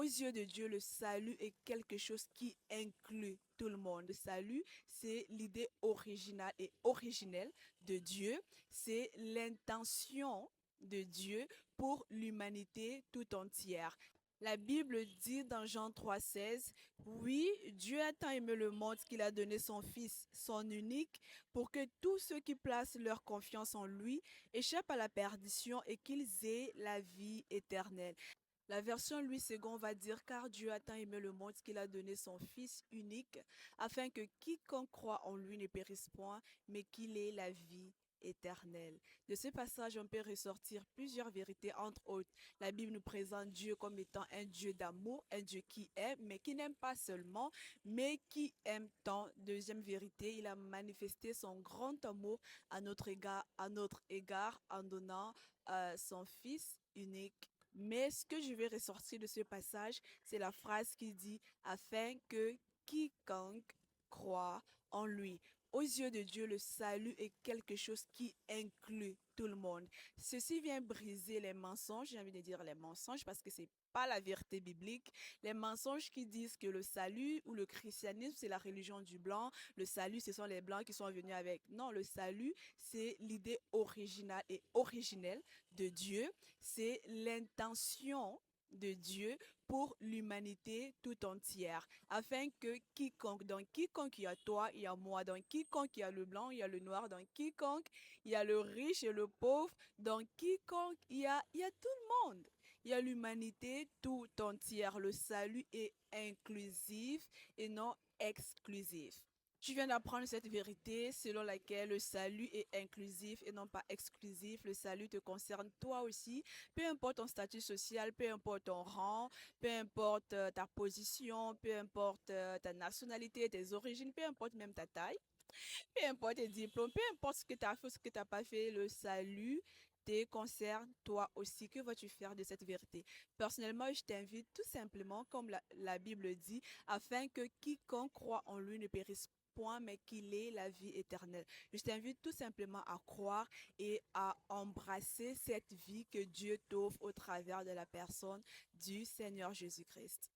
yeux de Dieu, le salut est quelque chose qui inclut tout le monde. Le salut, c'est l'idée originale et originelle de Dieu. C'est l'intention de Dieu pour l'humanité tout entière. La Bible dit dans Jean 3,16, oui, Dieu a tant aimé le monde qu'il a donné son Fils, son unique, pour que tous ceux qui placent leur confiance en lui échappent à la perdition et qu'ils aient la vie éternelle. La version Louis II va dire car Dieu a tant aimé le monde qu'il a donné son Fils unique afin que quiconque croit en lui ne périsse point, mais qu'il ait la vie éternelle. De ce passage, on peut ressortir plusieurs vérités, entre autres. La Bible nous présente Dieu comme étant un Dieu d'amour, un Dieu qui aime, mais qui n'aime pas seulement, mais qui aime tant. Deuxième vérité, il a manifesté son grand amour à notre égard en donnant son Fils unique. Mais ce que je vais ressortir de ce passage, c'est la phrase qui dit afin que quiconque croit en lui. Aux yeux de Dieu, le salut est quelque chose qui inclut tout le monde. Ceci vient briser les mensonges, j'ai envie de dire les mensonges parce que c'est pas la vérité biblique. Les mensonges qui disent que le salut ou le christianisme, c'est la religion du blanc. Le salut, ce sont les blancs qui sont venus avec. Non, le salut, c'est l'idée originale et originelle de Dieu. C'est l'intention de Dieu pour l'humanité tout entière, afin que dans quiconque il y a toi, il y a moi, dans quiconque il y a le blanc, il y a le noir, dans quiconque il y a le riche et le pauvre, dans quiconque il y a tout le monde. Il y a l'humanité tout entière. Le salut est inclusif et non exclusif. Tu viens d'apprendre cette vérité selon laquelle le salut est inclusif et non pas exclusif. Le salut te concerne toi aussi, peu importe ton statut social, peu importe ton rang, peu importe ta position, peu importe ta nationalité, tes origines, peu importe même ta taille, peu importe tes diplômes, peu importe ce que tu as fait ou ce que tu n'as pas fait, le salut te concerne toi aussi. Que vas-tu faire de cette vérité? Personnellement, je t'invite tout simplement, comme la Bible dit, afin que quiconque croit en lui ne périsse point, mais qu'il ait la vie éternelle. Je t'invite tout simplement à croire et à embrasser cette vie que Dieu t'offre au travers de la personne du Seigneur Jésus-Christ.